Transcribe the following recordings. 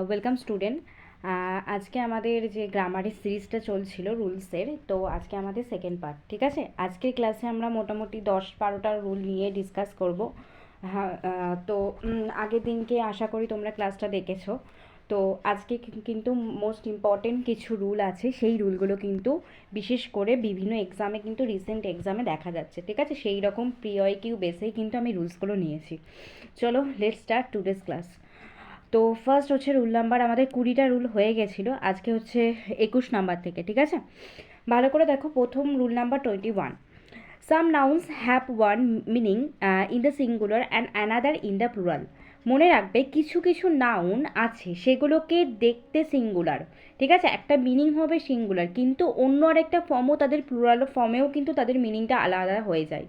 Welcome student. আজকে আমাদের যে গ্রামারের সিরিজটা চলছিল রুলসের, তো আজকে আমাদের সেকেন্ড পার্ট। ঠিক আছে, আজকের ক্লাসে আমরা মোটামুটি 10-12টা রুল নিয়ে ডিসকাস করব। হ্যাঁ, তো আগের দিনকে আশা করি তোমরা ক্লাসটা দেখেছো। তো আজকে কিন্তু মোস্ট ইম্পর্টেন্ট কিছু রুল আছে, সেই রুলগুলো কিন্তু বিশেষ করে বিভিন্ন এক্সামে কিন্তু রিসেন্ট এক্সামে দেখা যাচ্ছে। ঠিক আছে, সেই রকম প্রিয়কিউ বেসেই কিন্তু আমি রুলসগুলো নিয়েছি। চলো লেটস স্টার্ট টুডেস ক্লাস। তো ফার্স্ট হচ্ছে রুল নাম্বার, আমাদের 20টা রুল হয়ে গেছিলো, আজকে হচ্ছে 21 নাম্বার থেকে। ঠিক আছে, ভালো করে দেখো। প্রথম rule number 21, some nouns have one meaning in the singular and another in the plural. মনে রাখবে কিছু কিছু নাউন আছে সেগুলোকে দেখতে সিঙ্গুলার, ঠিক আছে, একটা মিনিং হবে সিঙ্গুলার, কিন্তু অন্য আরেকটা ফর্মও তাদের প্লুরাল ফর্মেও কিন্তু তাদের মিনিংটা আলাদা হয়ে যায়।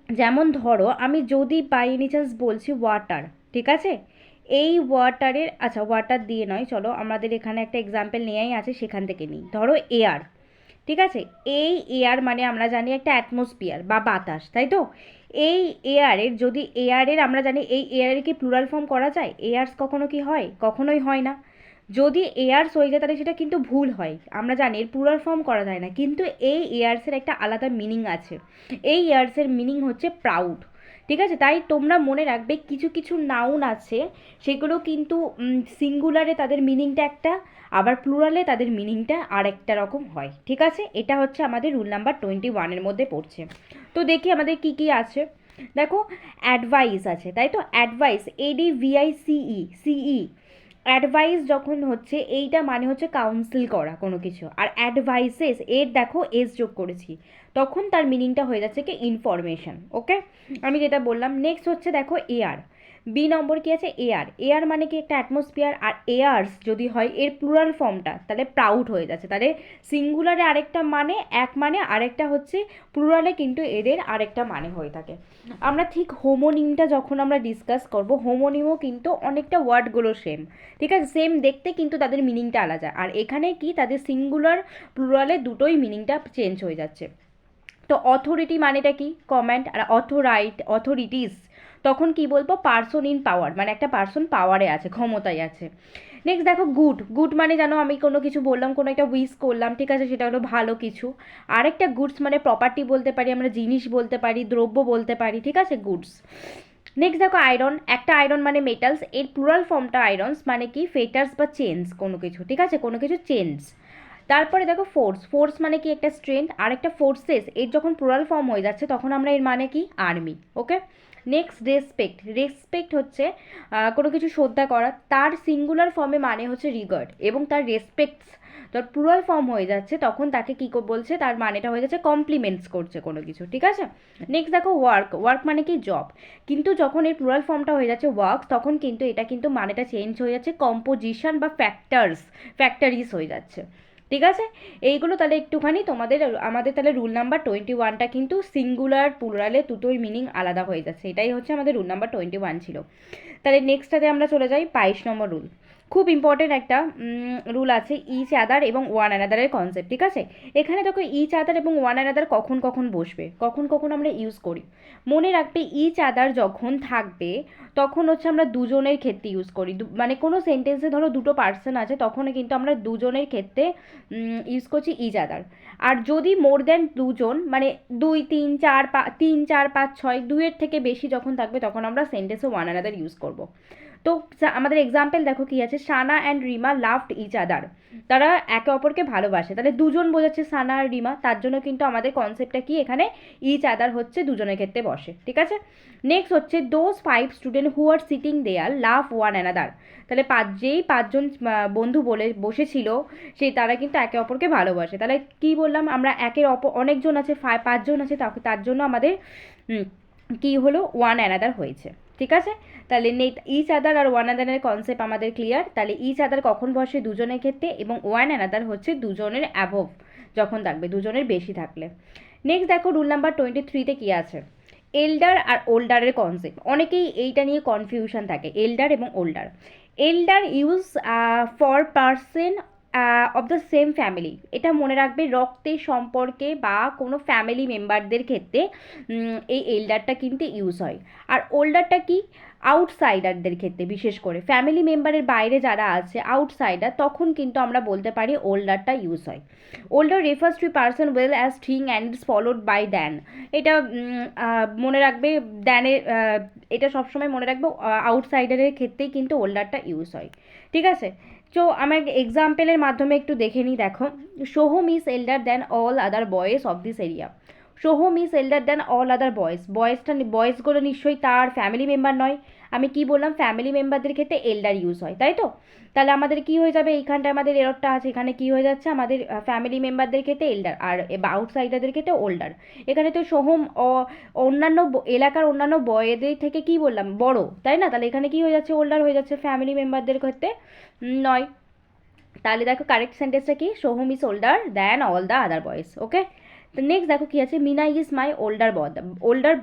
যেমন ধরো আমি যদি বাই এনি চান্স বলছি ওয়াটার, ঠিক আছে, এই ওয়াটারের, আচ্ছা ওয়াটার দিয়ে নয়, চলো আমাদের এখানে একটা এক্সাম্পল নেওয়াই আছে, সেখান থেকে নিই। ধরো এয়ার, ঠিক আছে, এই এয়ার মানে আমরা জানি একটা অ্যাটমসফিয়ার বা বাতাস, তাই তো। এই এয়ারের, যদি এয়ারের আমরা জানি এই এয়ারের কি প্লুরাল ফর্ম করা যায়? এয়ার্স কখনো কি হয়? কখনোই হয় না। যদি এয়ার্স হয়ে যায় তাহলে সেটা কিন্তু ভুল হয়, আমরা জানি এর প্লুরাল ফর্ম করা যায় না। কিন্তু এই এয়ার্সের একটা আলাদা মিনিং আছে, এই এয়ার্সের মিনিং হচ্ছে প্রাউড। ঠিক আছে, তাই তোমরা মনে রাখবে কিছু কিছু নাউন আছে সেগুলো কিন্তু সিঙ্গুলারে তাদের মিনিংটা একটা, আবার প্লুরালে তাদের মিনিংটা আরেকটা রকম হয়। ঠিক আছে, এটা হচ্ছে আমাদের রুল নাম্বার 21-এর মধ্যে পড়ছে। তো দেখি আমাদের কি কি আছে। দেখো, অ্যাডভাইস আছে, তাই তো, অ্যাডভাইস, ADVICE, সিই। অ্যাডভাইস যখন হচ্ছে এইটা মানে হচ্ছে কাউন্সিল করা কোনো কিছু, আর অ্যাডভাইসেস এর দেখো এস যোগ করেছি, তখন তার মিনিংটা হয়ে যাচ্ছে কি ইনফরমেশন। ওকে, আমি যেটা বললাম। নেক্সট হচ্ছে দেখো এয়ার, বি নম্বর কি আছে? এয়ার, এয়ার মানে কি একটা অ্যাটমসফিয়ার, আর এয়ার্স যদি হয় এর প্লুরাল ফর্মটা তাহলে প্রাউড হয়ে যাচ্ছে, তাহলে সিঙ্গুলারে আরেকটা মানে এক মানে, আরেকটা হচ্ছে প্লুরালে কিন্তু এদের আরেকটা মানে হয়ে থাকে। আমরা ঠিক হোমোনিমটা যখন আমরা ডিসকাস করব, হোমোনিমও কিন্তু অনেকটা ওয়ার্ডগুলো সেম, ঠিক আছে, সেম দেখতে, কিন্তু তাদের মিনিংটা আলাদা। আর এখানে কি তাদের সিঙ্গুলার প্লুরালে দুটোই মিনিংটা চেঞ্জ হয়ে যাচ্ছে। তো অথরিটি মানেটা কি? কমান্ড। আর অথরিটিস তখন কি বলবো? পার্সন ইন পাওয়ার, মানে একটা পার্সন পাওয়ারে আছে, ক্ষমতায় আছে। নেক্সট দেখো গুড, গুড মানে জানো আমি কোনো কিছু বললাম, কোনো একটা উইশ করলাম, ঠিক আছে, সেটা হলো ভালো কিছু। আরেকটা গুডস মানে প্রপার্টি বলতে পারি, আমরা জিনিস বলতে পারি, দ্রব্য বলতে পারি, ঠিক আছে, গুডস। নেক্সট দেখো আয়রন, একটা আয়রন মানে মেটালস, এর প্লুরাল ফর্মটা আয়রনস মানে কি ফেটার্স বা চেঞ্জ কোনো কিছু, ঠিক আছে, কোনো কিছু চেঞ্জ। তারপরে দেখো ফোর্স, ফোর্স মানে কি একটা স্ট্রেংথ, আর একটা ফোর্সেস এর যখন প্লুরাল ফর্ম হয়ে যাচ্ছে তখন আমরা এর মানে কি আর্মি। ওকে, নেক্সট রেসপেক্ট, রেসপেক্ট হচ্ছে কোনো কিছু শ্রদ্ধা করা, তার সিঙ্গুলার ফর্মে মানে হচ্ছে রিগার্ড, এবং তার রেসপেক্টস তার প্লুরাল ফর্ম হয়ে যাচ্ছে তখন তাকে কী বলছে, তার মানেটা হয়ে যাচ্ছে কমপ্লিমেন্টস করছে কোনো কিছু, ঠিক আছে। নেক্সট দেখো ওয়ার্ক, ওয়ার্ক মানে কি জব, কিন্তু যখন এর প্লুরাল ফর্মটা হয়ে যাচ্ছে ওয়ার্ক তখন কিন্তু এটা কিন্তু মানেটা চেঞ্জ হয়ে যাচ্ছে কম্পোজিশন বা ফ্যাক্টরস, ফ্যাক্টরিজ হয়ে যাচ্ছে। ঠিক আছে, এইগুলো তাহলে একটুখানি তোমাদের, আমাদের তাহলে রুল নাম্বার 21টা কিন্তু সিঙ্গুলার প্লুরালে দুটোই মিনিং আলাদা হয়ে যাচ্ছে, এটাই হচ্ছে আমাদের রুল নাম্বার 21 ছিল। তাহলে নেক্সটটাতে আমরা চলে যাই 22 নম্বর রুল। খুব ইম্পর্টেন্ট একটা রুল আছে, ইচ আদার এবং ওয়ান অ্যানাদারের কনসেপ্ট। ঠিক আছে, এখানে দেখো ইচ আদার এবং ওয়ান অ্যানাদার কখন কখন বসবে, কখন কখন আমরা ইউজ করি। মনে রাখবে ইচ আদার যখন থাকবে তখন হচ্ছে আমরা দুজনের ক্ষেত্রে ইউজ করি, মানে কোনো সেন্টেন্সে ধরো দুটো পার্সন আছে তখন কিন্তু আমরা দুজনের ক্ষেত্রে ইউজ করছি ইচ আদার। আর যদি মোর দ্যান দুজন, মানে 2 3 4 3 4 5 6 দুইয়ের থেকে বেশি যখন থাকবে তখন আমরা সেন্টেন্সে ওয়ান অ্যানাদার ইউজ করব। তো আমাদের এক্সাম্পল দেখো কি আছে, Sana and Rima loved each other, তারা একে অপরকে ভালোবাসে, তাহলে দুজন বোঝাচ্ছে সানা আর রিমা, তার জন্য কিন্তু আমাদের কনসেপ্টটা কি এখানে ইচ আদার হচ্ছে দুজনের ক্ষেত্রে বসে। ঠিক আছে, নেক্সট হচ্ছে those 5 student who are sitting there love one another, তাহলে যেই পাঁচজন বন্ধু বলে বসেছিল সেই তারা কিন্তু একে অপরকে ভালোবাসে। তাহলে কি বললাম আমরা, একের অনেকজন আছে, 5জন আছে, তার জন্য আমাদের কি হলো ওয়ান অ্যানাদার হয়েছে। ঠিক আছে, তাহলে ইচ আদার আর ওয়ান অ্যানাদারের কনসেপ্ট আমাদের ক্লিয়ার। তাহলে ইচ আদার কখন বসে? দুজনের ক্ষেত্রে, এবং ওয়ান অ্যানাদার হচ্ছে দুজনের অ্যাভভ যখন থাকবে, দুজনের বেশি থাকলে। নেক্সট দেখো রুল নাম্বার 23-তে কী আছে, এল্ডার আর ওল্ডারের কনসেপ্ট। অনেকেই এইটা নিয়ে কনফিউশন থাকে, এল্ডার এবং older. এল্ডার use for person of the same family, এটা মনে রাখবে রক্তের সম্পর্কে বা কোনো ফ্যামিলি মেম্বারদের ক্ষেত্রে এই এল্ডারটা কিন্তু ইউজ হয়। আর ওল্ডারটা কি? আউটসাইডারদের ক্ষেত্রে বিশেষ করে ফ্যামিলি মেম্বারের বাইরে যারা আছে আউটসাইডার, তখন কিন্তু আমরা বলতে পারি ওল্ডারটা ইউজ হয়। Older refers to person well as thing and it's followed by than. এটা মনে রাখবে, দ্যানের এটা সবসময় মনে রাখবে, আউটসাইডারের ক্ষেত্রেই কিন্তু ওল্ডারটা ইউজ হয়। ঠিক আছে, তো আমরা এক্সাম্পলের মাধ্যমে একটু দেখে নিই। দেখো, Soham is elder than all other boys of this area. Soham is elder than all other boys, বয়েজগুলো নিশ্চয়ই তার ফ্যামিলি মেম্বার নয়। আমি কি বললাম, ফ্যামিলি মেম্বারদের ক্ষেত্রে এল্ডার ইউজ হয়, তাই তো? তাহলে আমাদের কি হয়ে যাবে, এইখানটা আমাদের এররটা আছে, এখানে কি হয়ে যাচ্ছে, আমাদের ফ্যামিলি মেম্বারদের ক্ষেত্রে এল্ডার আর আউটসাইডারদের ক্ষেত্রে ওল্ডার। এখানে তো সোহম অন্যান্য এলাকার অন্যান্য বয়েদের থেকে কি বললাম, বড়, তাই না? তাহলে এখানে কি হয়ে যাচ্ছে, ওল্ডার হয়ে যাচ্ছে, ফ্যামিলি মেম্বারদের ক্ষেত্রে নয়। তাহলে দেখো কারেক্ট সেন্টেন্সটা কি, Soham is older than all the other boys. Okay, তো নেক্সট দেখো কি আছে, Mina is my older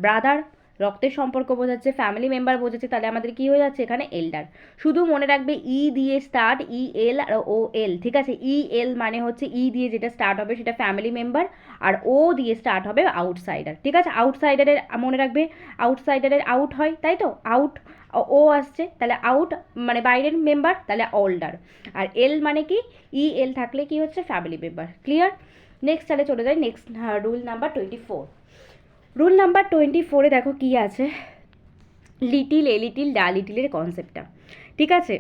brother রক্তের সম্পর্ক বোঝাচ্ছে, ফ্যামিলি মেম্বার বোঝাচ্ছে, তাহলে আমাদের কি হয়ে যাচ্ছে এখানে এল্ডার। শুধু মনে রাখবে ই দিয়ে স্টার্ট, ই এল আর ও এল, ঠিক আছে? ই এল মানে হচ্ছে ই দিয়ে যেটা স্টার্ট হবে সেটা ফ্যামিলি মেম্বার, আর ও দিয়ে স্টার্ট হবে আউটসাইডার। ঠিক আছে, আউটসাইডারের মনে রাখবে, আউটসাইডারের আউট হয়, তাই তো? আউট, ও আসছে, তাহলে আউট মানে বাইরের মেম্বার, তাহলে ওল্ডার। আর এল মানে কি, ই এল থাকলে কি হচ্ছে, ফ্যামিলি মেম্বার। ক্লিয়ার? নেক্সট তাহলে চলে যাই next rule number 24। Rule number 24-এ দেখো কি আছে, লিটিল, এ লিটিল, ডা লিটিলের কনসেপ্টটা। ঠিক আছে,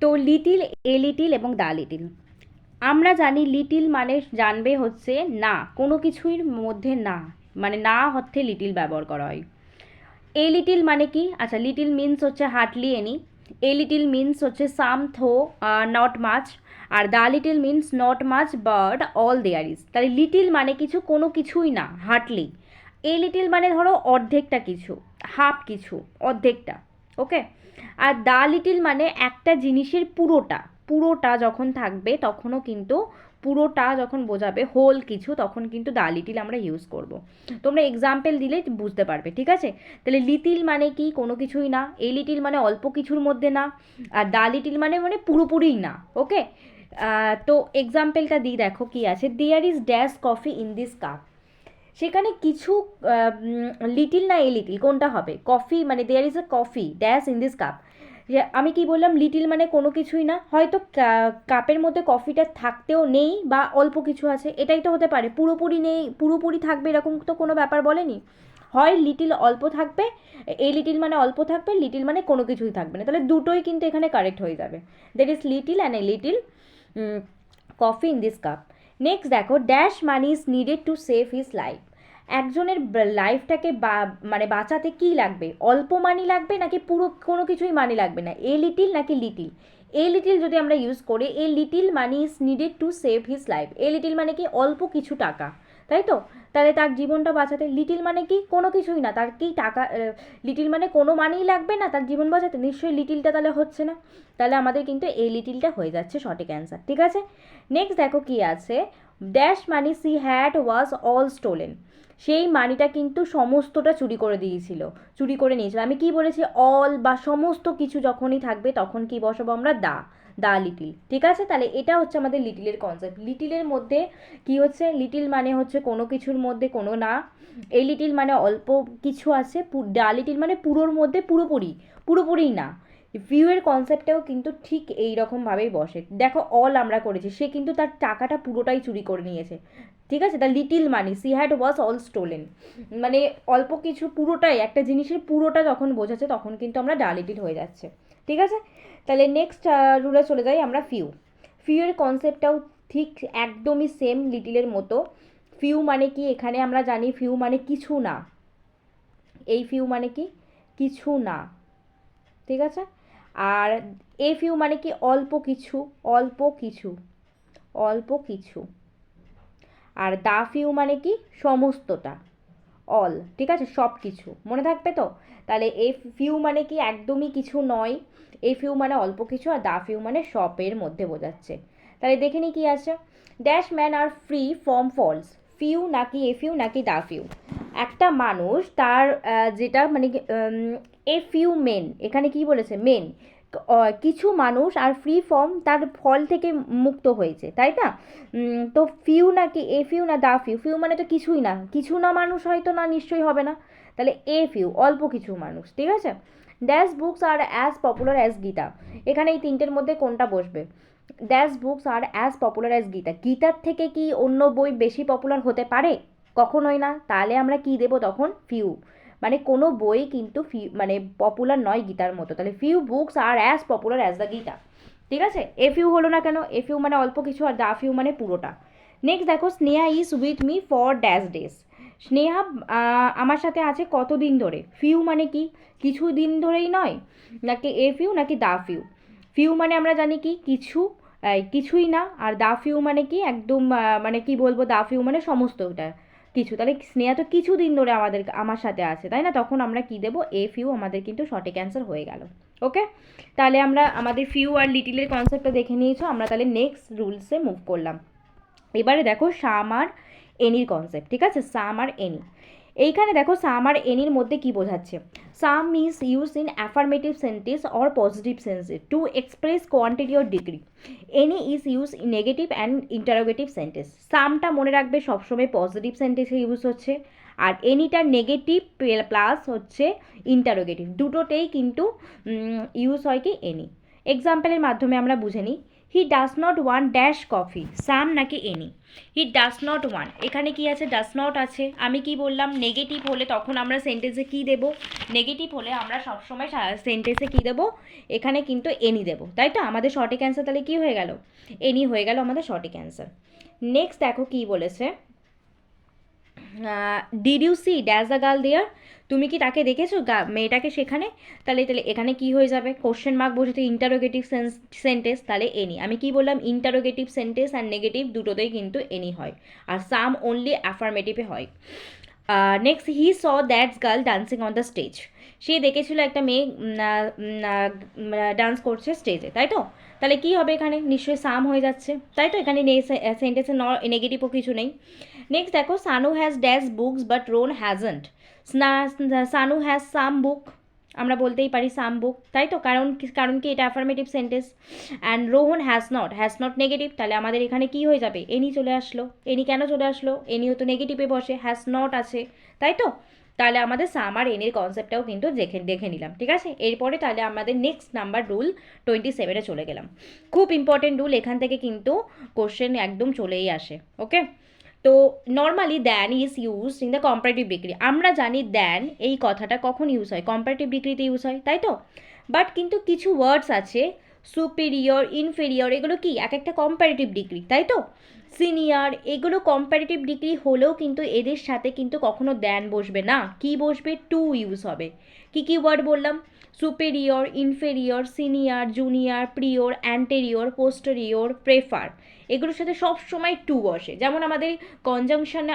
তো লিটিল, এ লিটিল এবং দা লিটিল আমরা জানি। লিটিল মানে জানবে হচ্ছে না, কোনো কিছুর মধ্যে না, মানে না অর্থে লিটিল ব্যবহার করা হয়। এ লিটিল মানে কি, আচ্ছা, লিটিল মিন্স হচ্ছে hardly any, a little means হচ্ছে সাম থো নট মাচ, আর the little means not much but all there is. তাহলে লিটিল মানে কিছু, কোনো কিছুই না, হার্ডলি। এ লিটিল মানে ধরো অর্ধেকটা কিছু, হাফ কিছু, অর্ধেকটা। ওকে, আর দ্য লিটিল মানে একটা জিনিসের পুরোটা, পুরোটা যখন থাকবে তখনও কিন্তু, পুরোটা যখন বোঝাবে হোল কিছু, তখন কিন্তু দ্য লিটিল আমরা ইউজ করব। তোমরা এক্সাম্পল দিলে বুঝতে পারবে। ঠিক আছে, তাহলে লিটিল মানে কি, কোনো কিছুই না, এ লিটিল মানে অল্প কিছুর মধ্যে না, আর দ্য লিটিল মানে মানে পুরোপুরিই না। ওকে, তো এক্সাম্পলটা দিই, দেখো কি আছে, there is dash coffee in this cup. সেখানে কিছু লিটিল না এ লিটিল কোনটা হবে, কফি মানে there is a coffee dash in this cup. আমি কি বললাম, লিটিল মানে কোনো কিছুই না, হয়তো কাপের মধ্যে কফিটা থাকতেও নেই বা অল্প কিছু আছে, এটাই তো হতে পারে। পুরোপুরি নেই, পুরোপুরি থাকবে এরকম তো কোনো ব্যাপার বলেনি। হয় লিটিল অল্প থাকবে, এ লিটিল মানে অল্প থাকবে, লিটিল মানে কোনো কিছুই থাকবে না, তাহলে দুটোই কিন্তু এখানে কারেক্ট হয়ে যাবে। That is little and a little coffee in this cup. Next দেখো, dash money is needed to save his life. একজনের লাইফটাকে মানে বাঁচাতে কি লাগবে, অল্প মানি লাগবে নাকি পুরো কোনো কিছুই মানি লাগবে না, এ লিটিল নাকি লিটিল? এ লিটিল যদি আমরা ইউজ করি, a little money is needed to save his life, a little মানে কি অল্প কিছু টাকা, তাই তো? তাহলে তার জীবনটা বাঁচাতে, লিটিল মানে কি কোনো কিছুই না, তার কি টাকা, লিটিল মানে কোনো মানিই লাগবে না তার জীবন বাঁচাতে, নিশ্চয়ই লিটিলটা তাহলে হচ্ছে না, তাহলে আমাদের কিন্তু এই লিটিলটা হয়ে যাচ্ছে সঠিক অ্যান্সার। ঠিক আছে, নেক্সট দেখো কি আছে, dash money she had was all stolen. সেই মানিটা কিন্তু সমস্তটা চুরি করে দিয়েছিল, চুরি করে নিয়েছিল। আমি কি বলেছি, অল বা সমস্ত কিছু যখনই থাকবে তখন কি বসাবো আমরা, দা লিটিল। ঠিক আছে, তাহলে এটা হচ্ছে আমাদের লিটিলের কনসেপ্ট। লিটিলের মধ্যে কি হচ্ছে, লিটিল মানে হচ্ছে কোনো কিছুর মধ্যে কোনো না, এই লিটিল মানে অল্প কিছু আছে, দা লিটিল মানে পুরোর মধ্যে পুরোপুরি না। ভিউয়ের কনসেপ্টেও কিন্তু ঠিক এই রকমভাবেই বসে। দেখো অল আমরা করেছি, সে কিন্তু তার টাকাটা পুরোটাই চুরি করে নিয়েছে। ঠিক আছে, the little money she had was all stolen, মানে অল্প কিছু, পুরোটাই, একটা জিনিসের পুরোটা যখন বোঝাচ্ছে তখন কিন্তু আমরা ডা লিটিল হয়ে যাচ্ছে। ঠিক আছে, তাহলে নেক্সট রুলে চলে যাই আমরা, ফিউয়ের কনসেপ্টটাও ঠিক একদমই সেম লিটিলের মতো। ফিউ মানে কি, এখানে আমরা জানি ফিউ মানে কিছু না, এই ফিউ মানে কি কিছু না। ঠিক আছে, আর এ ফিউ মানে কি অল্প কিছু, অল্প কিছু, অল্প কিছু। আর দা ফিউ মানে কি সমস্তটা, অল। ঠিক আছে, সব কিছু মনে থাকবে তো? তাহলে এ ফিউ মানে কি একদমই কিছু নয়, এ ফিউ মানে অল্প কিছু, আর দা ফিউ মানে সবের মধ্যে বোঝাচ্ছে। তাহলে দেখে নি কি আছে, dash man are free from faults. Few নাকি এ ফিউ নাকি দা ফিউ? একটা মানুষ তার যেটা মানে এ ফিউ মেন, এখানে কি বলেছে, মেন, কিছু মানুষ আর ফ্রি ফর্ম তার ফল থেকে মুক্ত হয়েছে, তাই না? তো ফিউ নাকি এ ফিউ না দা ফিউ? ফিউ মানে তো কিছুই না, কিছু না মানুষ হয়তো না, নিশ্চয়ই হবে না, তাহলে এ ফিউ অল্প কিছু মানুষ। ঠিক আছে, dash books are as popular as Gita, এখানে এই তিনটের মধ্যে কোনটা বসবে? Dash books are as popular as Gita, গীতার থেকে কি অন্য বই বেশি পপুলার হতে পারে? কখনোই না। তাহলে আমরা কি দেবো তখন? ফিউ, মানে কোনো বই কিন্তু মানে পপুলার নয় গীতার মতো, তাহলে few books are as popular as the Gita. ঠিক আছে, এ ফিউ হলো না কেন? এ ফিউ মানে অল্প কিছু, আর দা ফিউ মানে পুরোটা। নেক্সট দেখো, Sneha is with me for dash days, Sneha আমার সাথে আছে কতদিন ধরে? ফিউ মানে কি কিছু দিন ধরেই নয়, নাকি এ ফিউ নাকি দা ফিউ? ফিউ মানে আমরা জানি কি কিছু, কিছুই না, আর দা ফিউ মানে কি একদম মানে কি বলবো, দা ফিউ মানে সমস্তটা কিছু। তাহলে স্নেহা তো কিছু দিন ধরে আমার সাথে আছে, তাই না? তখন আমরা কি দেবো? এ ফিউ আমাদের কিন্তু সঠিক অ্যান্সার হয়ে গেল। ওকে, তাহলে আমরা আমাদের ফিউ আর লিটিলের কনসেপ্টটা দেখে নিয়েছো। আমরা তাহলে নেক্সট রুলসে মুভ করলাম। এবারে দেখো সাম আর এনির কনসেপ্ট। ঠিক আছে, সাম আর এনি। এইখানে দেখো সাম আর এনির মধ্যে কি বোঝাচ্ছে? Some is use in affirmative sentence or positive sentence to express quantity or degree. Any is use in negative and interrogative sentence. সামটা মনে রাখবে সবসময় পজিটিভ সেন্টেন্সে ইউজ হচ্ছে, আর এনিটা নেগেটিভ প্লাস হচ্ছে ইন্টারোগেটিভ, দুটোতেই কিন্তু ইউজ হয় কি এনি। এক্সাম্পলের মাধ্যমে আমরা বুঝে নিই। He does not want dash coffee, some নাকি any? He does not want, এখানে কি আছে? ডাজ নট আছে। আমি কি বললাম? নেগেটিভ হলে তখন আমরা সেন্টেন্সে কি দেবো? নেগেটিভ হলে আমরা সবসময় সেন্টেন্সে কি দেবো? এখানে কিন্তু এনি দেবো, তাই তো? আমাদের সঠিক অ্যান্সার তাহলে কি হয়ে গেল? এনি হয়ে গেল আমাদের সঠিক অ্যান্সার। নেক্সট দেখো কি বলেছে, did you see dash the girl there, তুমি কি তাকে দেখেছো মেয়েটাকে সেখানে? তাহলে তাহলে এখানে কি হয়ে যাবে? কোশ্চেন মার্ক বসেছে, ইন্টারোগেটিভ সেন্টেন্স, তাহলে এনি। আমি কি বললাম? ইন্টারোগেটিভ সেন্টেন্স আর নেগেটিভ দুটোতেই কিন্তু এনি হয়, আর সাম অনলি অ্যাফার্মেটিভে হয়। Next, he saw that's girl dancing on the stage, সে দেখেছিল একটা মেয়ে ডান্স করছে স্টেজে, তাই তো? তাহলে কি হবে? এখানে নিশ্চয়ই সাম হয়ে যাচ্ছে, তাই তো? এখানে নেই সেন্টেন্সে নেগেটিভও কিছু নেই। নেক্সট দেখো, Sanu has dash books but Rohan hasn't, Sanu has some book, আমরা বলতেই পারি সাম বুক, তাই তো? কারণ কি এটা affirmative sentence. And Rohan has not negative, তাহলে আমাদের এখানে কি হয়ে যাবে? এনি চলে আসলো। এনি কেন চলে আসলো? এনিও তো নেগেটিভে বসে, হ্যাজ নট আছে, তাই তো? তাহলে আমাদের সাম আর এনির কনসেপ্টটাও কিন্তু দেখে নিলাম। ঠিক আছে, এরপরে তাহলে আমাদের নেক্সট নাম্বার রুল 27-এ চলে গেলাম। খুব ইম্পর্টেন্ট রুল, এখান থেকে কিন্তু কোশ্চেন একদম চলেই আসে। ওকে, তো normally than is use in the comparative degree, আমরা জানি দ্যান এই কথাটা কখন ইউজ হয়? কম্পারেটিভ ডিগ্রিতে ইউজ হয়, তাই তো? বাট কিন্তু কিছু ওয়ার্ডস আছে, সুপিরিয়র, ইনফেরিয়র, এগুলো কি এক একটা কম্পারেটিভ ডিগ্রি, তাই তো? সিনিয়র, এগুলো কম্পারেটিভ ডিগ্রি হলেও কিন্তু এদের সাথে কিন্তু কখনো দ্যান বসবে না, কি বসবে? টু ইউজ হবে। কি কি ওয়ার্ড বললাম? সুপেরিয়র, ইনফেরিয়র, সিনিয়র, জুনিয়র, প্রিয়র, অ্যান্টেরিয়র, পোস্টেরিয়র, প্রেফার, এগুলোর সাথে সব সময় টু বসে। যেমন আমাদের কনজাংশনে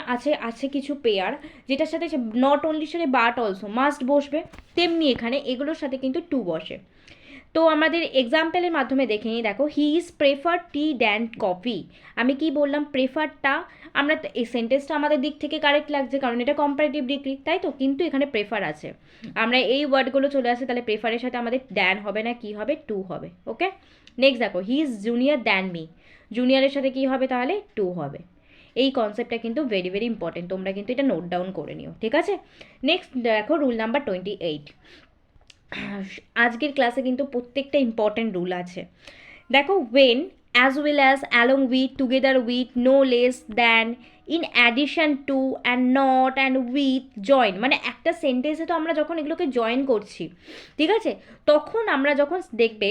আছে কিছু পেয়ার যেটার সাথে নট অনলির সাথে বাট অলসো মাস্ট বসবে, তেমনি এখানে এগুলোর সাথে কিন্তু টু বসে। তো আমাদের এক্সাম্পলের মাধ্যমে দেখে নিই। দেখো, he is prefer T than coffee, আমি কি বললাম? প্রেফারটা আমরা এই সেন্টেন্সটা আমাদের দিক থেকে কারেক্ট লাগছে, কারণ এটা কম্পারেটিভ ডিগ্রি, তাই তো? কিন্তু এখানে প্রেফার আছে, আমরা এই ওয়ার্ডগুলো চলে আসে, তাহলে প্রেফারের সাথে আমাদের দ্যান হবে না, কি হবে? টু হবে। ওকে, নেক্সট দেখো, he is junior than me, জুনিয়রের সাথে কি হবে? তাহলে টু হবে। এই কনসেপ্টটা কিন্তু ভেরি ভেরি ইম্পর্টেন্ট, তোমরা কিন্তু এটা নোট ডাউন করে নিও। ঠিক আছে, নেক্সট দেখো রুল নাম্বার 28। আজকের ক্লাসে কিন্তু প্রত্যেকটা ইম্পর্টেন্ট রুল আছে। দেখো, when, as well as, along with, together with, no less than, in addition to, and not, and with, join, মানে একটা সেন্টেন্সে তো আমরা যখন এগুলোকে জয়েন করছি, ঠিক আছে, তখন আমরা যখন দেখবে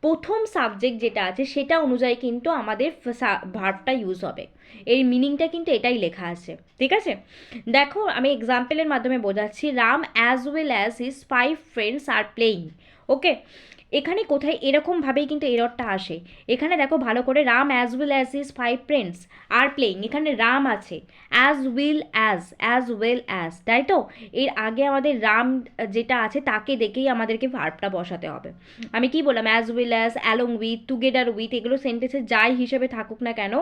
প্রথম সাবজেক্ট যেটা আছে সেটা অনুযায়ী কিন্তু আমাদের ভার্বটা ইউজ হবে, এর মিনিংটা কিন্তু এটাই লেখা আছে। ঠিক আছে, দেখো আমি এক্সাম্পলের মাধ্যমে বোঝাচ্ছি। Ram as well as his 5 friends are playing. Okay, এখানে কোথায় এরকমভাবেই কিন্তু এররটা আসে। এখানে দেখো ভালো করে, Ram as well as his 5 friends are playing, এখানে রাম আছে, অ্যাজ ওয়েল অ্যাজ, তাই তো? এর আগে আমাদের রাম যেটা আছে তাকে দেখেই আমাদেরকে ভার্বটা বসাতে হবে। আমি কি বললাম? As well as, along with, together with, এগুলো সেন্টেন্সে যাই হিসেবে থাকুক না কেন,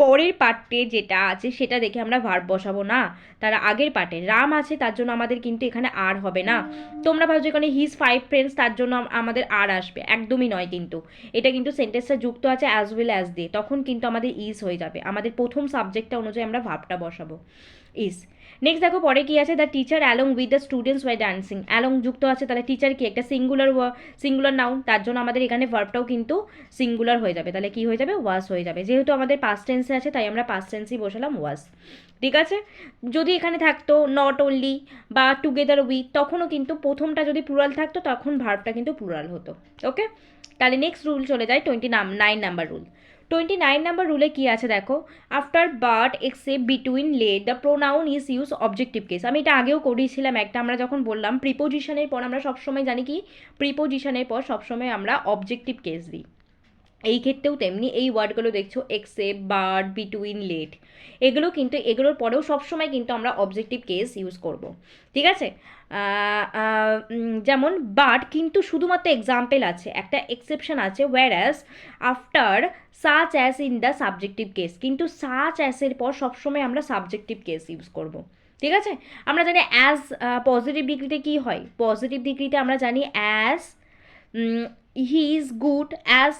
পরের পার্টে যেটা আছে সেটা দেখে আমরা ভার্ব বসাবো না, তার আগের পার্টে রাম আছে তার জন্য আমাদের কিন্তু এখানে আর হবে না। তোমরা ভাবছো এখানে হিজ 5 ফ্রেন্ডস তার জন্য আমাদের আর আসবে, একদমই নয়। কিন্তু এটা কিন্তু সেন্টেন্সটা যুক্ত আছে অ্যাজ ওয়েল অ্যাজ দিয়ে, তখন কিন্তু আমাদের ইজ হয়ে যাবে, আমাদের প্রথম সাবজেক্টটা অনুযায়ী আমরা ভার্বটা বসাবো, ইজ। নেক্সট দেখো পরে কি আছে, the teacher along with the students why dancing, along যুক্ত আছে, তাহলে টিচার কি একটা সিঙ্গুলার নাউন, তার জন্য আমাদের এখানে ভার্বটাও কিন্তু সিঙ্গুলার হয়ে যাবে, তাহলে কি হয়ে যাবে, ওয়াজ হয়ে যাবে। যেহেতু আমাদের পাস্ট টেন্সে আছে তাই আমরা পাস্ট টেন্সেই বসালাম ওয়াজ। ঠিক আছে, যদি এখানে থাকতো নট অনলি বা টুগেদার উইথ, তখনও কিন্তু প্রথমটা যদি প্লুরাল থাকতো তখন ভার্বটা কিন্তু প্লুরাল হতো। ওকে, তাহলে নেক্সট রুল চলে যায় 29 নাম্বার রুল। 29 নাম্বার রুলে কি আছে দেখো, after but except between let the pronoun is use objective case. আমি এটা আগেও করিয়েছিলাম একটা, আমরা যখন বললাম প্রিপোজিশনের পর আমরা সবসময় জানি কি, প্রিপোজিশনের পর সবসময় আমরা অবজেক্টিভ কেস দিই। এই ক্ষেত্রেও তেমনি এই ওয়ার্ডগুলো দেখছো, এক্সেপ্ট, বাট, বিটুইন, লেট, এগুলো কিন্তু এগুলোর পরেও সবসময় কিন্তু আমরা অবজেক্টিভ কেস ইউজ করব। ঠিক আছে, যেমন বাট কিন্তু শুধুমাত্র এক্সাম্পল আছে, একটা এক্সেপশন আছে, were as after such as in the subjective case, কিন্তু সাচ অ্যাসের পর সবসময় আমরা সাবজেক্টিভ কেস ইউজ করব। ঠিক আছে, আমরা জানি অ্যাজ পজিটিভ ডিগ্রিতে কী হয়, পজিটিভ ডিগ্রিতে আমরা জানি as he is good, as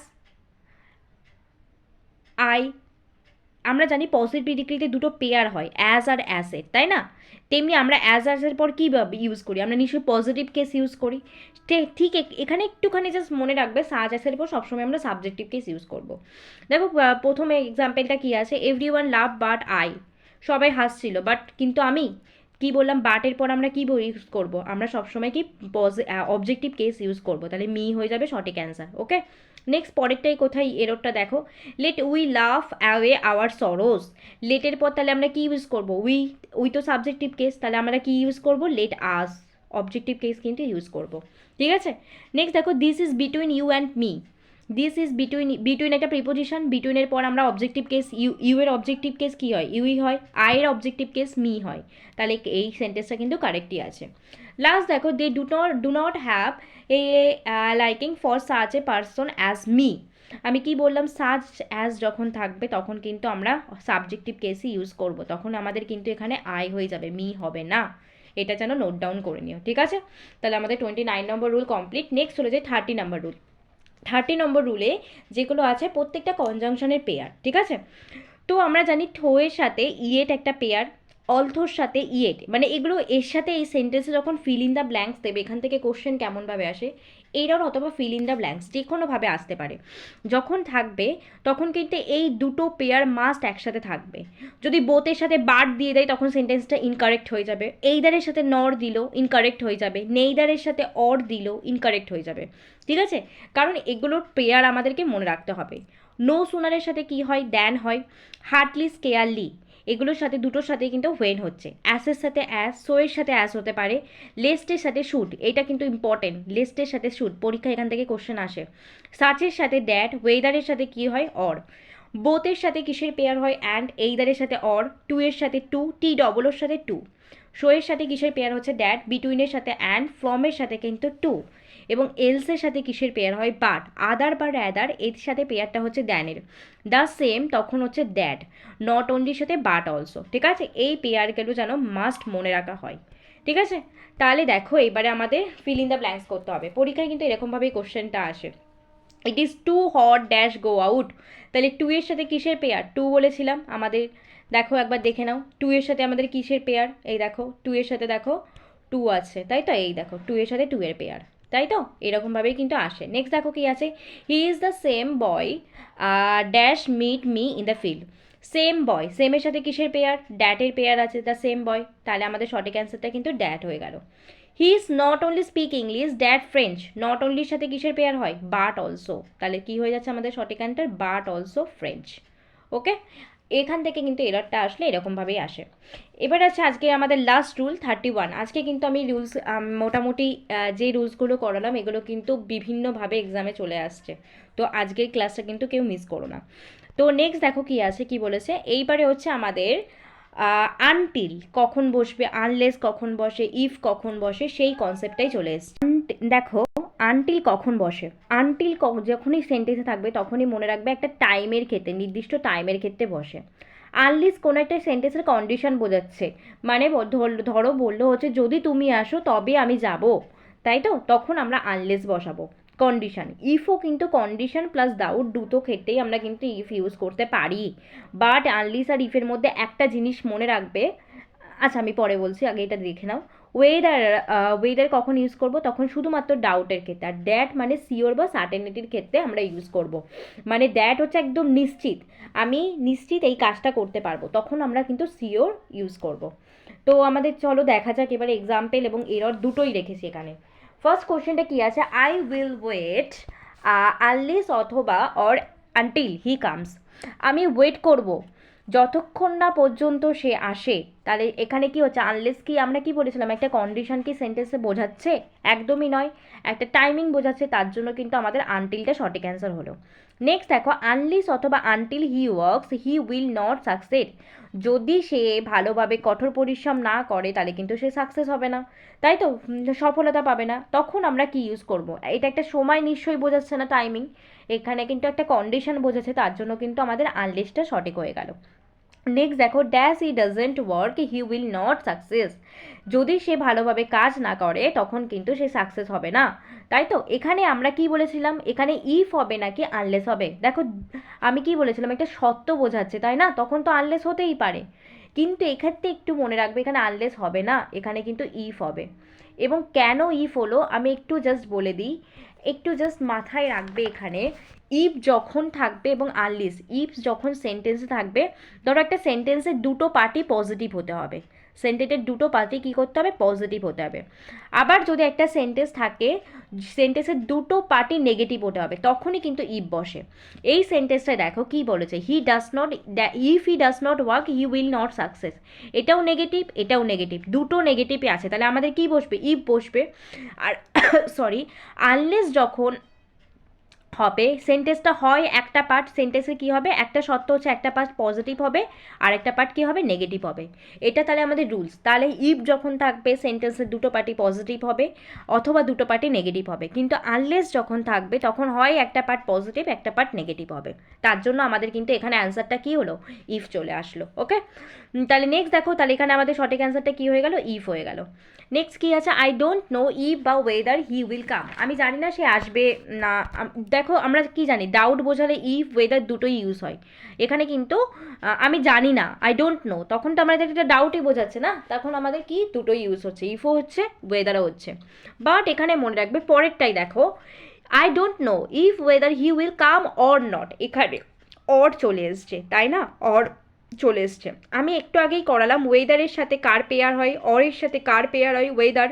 আমরা জানি পজিটিভ ডিগ্রিতে দুটো পেয়ার হয়, অ্যাজ আর অ্যাসের, তাই না? তেমনি আমরা অ্যাজের পর কী ইউজ করি, আমরা নিশ্চয়ই পজিটিভ কেস ইউজ করি। ঠিক এখানে একটুখানি জাস্ট মনে রাখবে, সাজ অ্যাসের পর সবসময় আমরা সাবজেক্টিভ কেস ইউজ করব। দেখো প্রথমে এক্সাম্পলটা কী আছে, every one love but I, সবাই হাসছিল বাট কিন্তু আমি কি বললাম, বাটের পর আমরা কী ইউজ করবো, আমরা সবসময় কি অবজেক্টিভ কেস ইউজ করবো, তাহলে মি হয়ে যাবে সঠিক অ্যান্সার। ওকে, নেক্সট পরেরটাই কোথায় এররটা দেখো, let we love away our sorrows, লেটের পর তাহলে আমরা কি ইউজ করবো, উই তো সাবজেক্টিভ কেস, তাহলে আমরা কি ইউজ করবো, লেট আস, অবজেক্টিভ কেস কিন্তু ইউজ করবো। ঠিক আছে, নেক্সট দেখো, this is between you and me, this is between একটা প্রিপোজিশন, বিটুইনের পর আমরা অবজেক্টিভ কেস ইউ এর অবজেক্টিভ কেস কী হয়, ইউই হয়, আয়ের অবজেক্টিভ কেস মি হয়, তাহলে এই সেন্টেন্সটা কিন্তু কারেক্টই আছে। লাস্ট দেখো, they do not have a liking for such a person as me, আমি কি বললাম, সাচ অ্যাজ যখন থাকবে তখন কিন্তু আমরা সাবজেক্টিভ কেসই ইউজ করব, তখন আমাদের কিন্তু এখানে আই হয়ে যাবে, মি হবে না, এটা যেন নোট ডাউন করে নিও। ঠিক আছে, তাহলে আমাদের 29 নম্বর রুল কমপ্লিট। নেক্সট চলে যায় 30 নম্বর রুল। 30 নম্বর রুলে যেগুলো আছে প্রত্যেকটা কনজাংশনের পেয়ার। ঠিক আছে, তো আমরা জানি ঠোয়ের সাথে ইয়েট একটা পেয়ার, অলথোর সাথে ইয়েট, মানে এগুলো এর সাথে এই সেন্টেন্সে যখন ফিল ইন দ্য ব্ল্যাঙ্কস দেবে, এখান থেকে কোশ্চেন কেমনভাবে আসে, এইটার অথবা ফিল ইন দ্য ব্ল্যাঙ্কস যে কোনোভাবে আসতে পারে, যখন থাকবে তখন কিন্তু এই দুটো পেয়ার মাস্ট একসাথে থাকবে। যদি বোতের সাথে বাট দিয়ে দেয় তখন সেন্টেন্সটা ইনকারেক্ট হয়ে যাবে, এইদারের সাথে নর দিল ইনকারেক্ট হয়ে যাবে, নেইদারের সাথে অর দিল ইনকারেক্ট হয়ে যাবে। ঠিক আছে, কারণ এগুলোর পেয়ার আমাদেরকে মনে রাখতে হবে। নো সুনারের সাথে কি হয়, দ্যান হয়, হার্টলি স্কেয়ারলি, এগুলোর সাথে দুটোর সাথে কিন্তু হোয়েন হচ্ছে, অ্যাসের সাথে অ্যাস, সোয়ের সাথে অ্যাস হতে পারে, লেস্টের সাথে শুট, এটা কিন্তু ইম্পর্টেন্ট, লেস্টের সাথে শুট, পরীক্ষা এখান থেকে কোশ্চেন আসে, সাচের সাথে দ্যাট, ওয়েদারের সাথে কি হয়, অর, বোথের সাথে কিসের পেয়ার হয়, অ্যান্ড, এইদারের সাথে অর, টু এর সাথে টু, টি ডবলের সাথে টু, শোয়ের সাথে কিসের পেয়ার হচ্ছে দ্যাট, বিটুইনের সাথে অ্যান্ড, ফ্রমের সাথে কিন্তু টু, এবং এলসের সাথে কিসের পেয়ার হয়, বাট, আদার বা র্যাদার এর সাথে পেয়ারটা হচ্ছে দ্যানের, দ্য সেম তখন হচ্ছে দ্যাট, নট অনলির সাথে বাট অলসো। ঠিক আছে, এই পেয়ারগুলো যেন মাস্ট মনে রাখা হয়। ঠিক আছে, তাহলে দেখো এবারে আমাদের ফিল ইন দ্য ব্ল্যাঙ্কস করতে হবে, পরীক্ষায় কিন্তু এরকমভাবেই কোশ্চেনটা আসে, it is too hot dash go out, তাহলে টু এর সাথে কিসের পেয়ার, টু বলেছিলাম আমাদের, দেখো একবার দেখে নাও, টু এর সাথে আমাদের কিসের পেয়ার, এই দেখো টু এর সাথে দেখো টু আছে, তাই তো, এই দেখো টু এর সাথে টু এর পেয়ার, তাই তো, এরকমভাবেই কিন্তু আসে। নেক্সট দেখো কি আছে, he is the same boy dash meet me in the field, same boy, সেমের সাথে কিসের পেয়ার, ড্যাটের পেয়ার আছে, দ্য সেম বয়, তাহলে আমাদের সঠিক অ্যান্সারটা কিন্তু ড্যাট হয়ে গেল। He is not only speak English, that French, not অনলির সাথে কিসের পেয়ার হয়, বাট অলসো, তাহলে কি হয়ে যাচ্ছে আমাদের সঠিক অ্যান্সার, বাট অলসো ফ্রেঞ্চ। ওকে, এখান থেকে কিন্তু এররটা আসলে এরকমভাবেই আসে। এবার আছে আজকে আমাদের লাস্ট রুল 31। আজকে কিন্তু আমি রুলস মোটামুটি যে রুলসগুলো করালাম এগুলো কিন্তু বিভিন্নভাবে এক্সামে চলে আসছে, তো আজকের ক্লাসটা কিন্তু কেউ মিস করো না। তো নেক্সট দেখো কি আছে, কি বলেছে, এইবারে হচ্ছে আমাদের আনটিল কখন বসবে, আনলেস কখন বসে, ইফ কখন বসে, সেই কনসেপ্টটাই চলে এসছে। দেখো আনটিল কখন বসে, আনটিল যখনই সেন্টেন্সে থাকবে তখনই মনে রাখবে একটা টাইমের ক্ষেত্রে, নির্দিষ্ট টাইমের ক্ষেত্রে বসে। আনলিস কোনো একটা সেন্টেন্সের কন্ডিশন বোঝাচ্ছে, মানে ধরো বললো হচ্ছে যদি তুমি আসো তবে আমি যাব, তাই তো, তখন আমরা আনলেস বসাবো, কন্ডিশন। ইফও কিন্তু কন্ডিশন প্লাস দাউট দুটো ক্ষেত্রেই আমরা কিন্তু ইফ ইউজ করতে পারি, বাট আনলিস আর ইফের মধ্যে একটা জিনিস মনে রাখবে, আচ্ছা আমি পরে বলছি, আগে এটা দেখে নাও। ওয়েদার, ওয়েদার কখন ইউজ করব? তখন শুধুমাত্র ডাউটের ক্ষেত্রে। আর দ্যাট মানে শিওর বা সার্টেনিটির ক্ষেত্রে আমরা ইউজ করব। মানে দ্যাট হচ্ছে একদম নিশ্চিত, আমি নিশ্চিত এই কাজটা করতে পারবো, তখন আমরা কিন্তু শিওর ইউজ করব। তো আমাদের চলো দেখা যাক এবারে এক্সাম্পল এবং এরর দুটোই রেখেছি এখানে। ফার্স্ট কোশ্চেনটা কি আছে? আই উইল ওয়েট আনলেস অথবা অর আনটিল হি কামস। আমি ওয়েট করব যতক্ষণ না পর্যন্ত সে আসে। তাহলে এখানে কি হচ্ছে? আনলেস কি আমরা কি বলেছিলাম, একটা কন্ডিশন কি সেন্টেন্সে বোঝাচ্ছে? একদমই নয়, একটা টাইমিং বোঝাচ্ছে, তার জন্য কিন্তু আমাদের আনটিলটা সঠিক অ্যান্সার হলো। নেক্সট দেখো, আনলিস অথবা until he works he will not succeed. যদি সে ভালোভাবে কঠোর পরিশ্রম না করে তাহলে কিন্তু সে সাকসেস হবে না, তাই তো, সফলতা পাবে না। তখন আমরা কি ইউজ করব? এটা একটা সময় নিশ্চয়ই বোঝাচ্ছে না, টাইমিং। এখানে কিন্তু একটা কন্ডিশন বোঝাচ্ছে, তার জন্য কিন্তু আমাদের আনলিসটা সঠিক হয়ে গেল। নেক্সট দেখো, dash E doesn't work he will not success. যদি সে ভালোভাবে কাজ না করে তখন কিন্তু সে সাকসেস হবে না, তাই তো। এখানে আমরা কি বলেছিলাম? এখানে ইফ হবে নাকি আনলেস হবে? দেখো আমি কি বলেছিলাম, একটা সত্য বোঝাচ্ছে, তাই না, তখন তো আনলেস হতেই পারে। কিন্তু এক্ষেত্রে একটু মনে রাখবে, এখানে আনলেস হবে না, এখানে কিন্তু ইফ হবে। এবং কেন ইফ হলো আমি একটু জাস্ট বলে দিই, একটু জাস্ট মাথায় রাখবে এখানে। ইফ যখন থাকবে এবং আনলেস, ইফ যখন সেন্টেন্সে থাকবে, ধরো একটা সেন্টেন্সের দুটো পার্টই পজিটিভ হতে হবে, সেন্টেন্সের দুটো পার্টি কী করতে হবে? পজিটিভ হতে হবে। আবার যদি একটা সেন্টেন্স থাকে, সেন্টেন্সের দুটো পার্টি নেগেটিভ হতে হবে, তখনই কিন্তু ইফ বসে। এই সেন্টেন্সটা দেখো কি বলেছে, হি does not, if he does not work he will not success. এটাও নেগেটিভ, এটাও নেগেটিভ, দুটো নেগেটিভই আছে, তাহলে আমাদের কি বসবে? ইফ বসবে। আর সরি, আনলেস যখন হবে, সেন্টেন্সটা হয় একটা পার্ট, সেন্টেন্সে কী হবে? একটা সত্য হচ্ছে একটা পার্ট পজিটিভ হবে আর একটা পার্ট কী হবে? নেগেটিভ হবে। এটা তাহলে আমাদের রুলস। তাহলে ইফ যখন থাকবে সেন্টেন্সের দুটো পার্টি পজিটিভ হবে অথবা দুটো পার্টি নেগেটিভ হবে, কিন্তু আনলেস যখন থাকবে তখন হয় একটা পার্ট পজিটিভ একটা পার্ট নেগেটিভ হবে। তার জন্য আমাদের কিন্তু এখানে অ্যান্সারটা কী হলো? ইফ চলে আসলো। ওকে, তাহলে নেক্সট দেখো, তাহলে এখানে আমাদের সঠিক অ্যান্সারটা কী হয়ে গেল? ইফ হয়ে গেল। নেক্সট কী আছে? আই ডোন্ট নো ইফ বা ওয়েদার হি উইল কাম। আমি জানি না সে আসবে না। দেখো আমরা কি জানি, ডাউট বোঝালে ইফ ওয়েদার দুটোই ইউজ হয়। এখানে কিন্তু আমি জানি না, আই ডোন্ট নো, তখন তো আমাদের একটা ডাউটই বোঝাচ্ছে না, তখন আমাদের কি দুটোই ইউজ হচ্ছে, ইফও হচ্ছে ওয়েদারও হচ্ছে। বাট এখানে মনে রাখবে পরেরটাই দেখো, I don't know if whether he will come or not. এখানে অর চলে এসছে, তাই না, অর চলে এসছে। আমি একটু আগেই করালাম ওয়েদারের সাথে কার পেয়ার হয়, অরের সাথে কার পেয়ার হয়? ওয়েদার।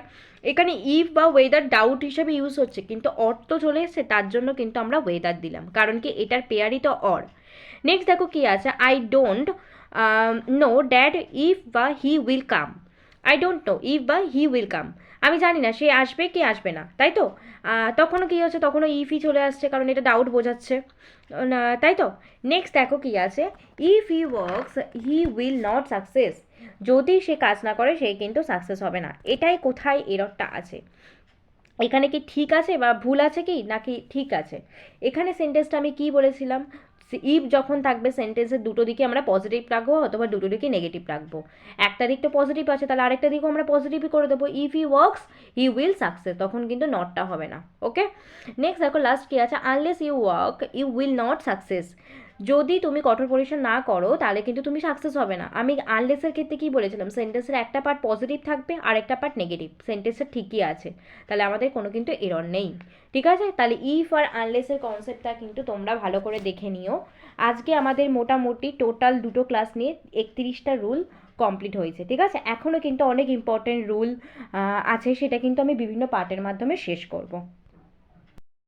এখানে ইফ বা ওয়েদার ডাউট হিসাবে ইউজ হচ্ছে, কিন্তু অর তো চলে এসছে, তার জন্য কিন্তু আমরা ওয়েদার দিলাম, কারণ কি এটার পেয়ারই তো অর। নেক্সট দেখো কি আছে, I don't know that if বা he will come. I don't know if বা হি উইল কাম, আমি জানি না সে আসবে কি আসবে না, তাই তো। তখনও কী হচ্ছে? তখনও ইফই চলে আসছে, কারণ এটা ডাউট বোঝাচ্ছে, তাই তো। নেক্সট দেখো কি আছে, if he works he will not success. যদি সে কাজ না করে সে কিন্তু সাকসেস হবে না। এটাই কোথায় এররটা আছে? এখানে কি ঠিক আছে বা ভুল আছে কি, নাকি ঠিক আছে? এখানে সেন্টেন্সটা আমি কি বলেছিলাম, ইফ যখন থাকবে সেন্টেন্সের দুটো দিকে আমরা পজিটিভ রাখবো অথবা দুটো দিকে নেগেটিভ রাখবো। একটা দিক তো পজিটিভ আছে, তাহলে আরেকটা দিকও আমরা পজিটিভই করে দেবো। If he works he will success, তখন কিন্তু নটটা হবে না। ওকে, নেক্সট দেখো লাস্ট কি আছে, unless you work you will not success. যদি তুমি কঠোর পরিশ্রম না করো তাহলে কিন্তু তুমি সাকসেস হবে না। আমি আনলেসের ক্ষেত্রে কি বলেছিলাম, সেন্টেন্সের একটা পার্ট পজিটিভ থাকবে আর একটা পার্ট নেগেটিভ, সেন্টেন্সটা ঠিকই আছে, তাহলে আমাদের কোনো কিন্তু এরর নেই। ঠিক আছে, তাহলে ইফ আর আনলেসের কনসেপ্টটা কিন্তু তোমরা ভালো করে দেখে নিও। আজকে আমাদের মোটামুটি টোটাল দুটো ক্লাস নিয়ে 31টা রুল কমপ্লিট হয়েছে। ঠিক আছে, এখনও কিন্তু অনেক ইম্পর্টেন্ট রুল আছে, সেটা কিন্তু আমি বিভিন্ন পার্টের মাধ্যমে শেষ করব।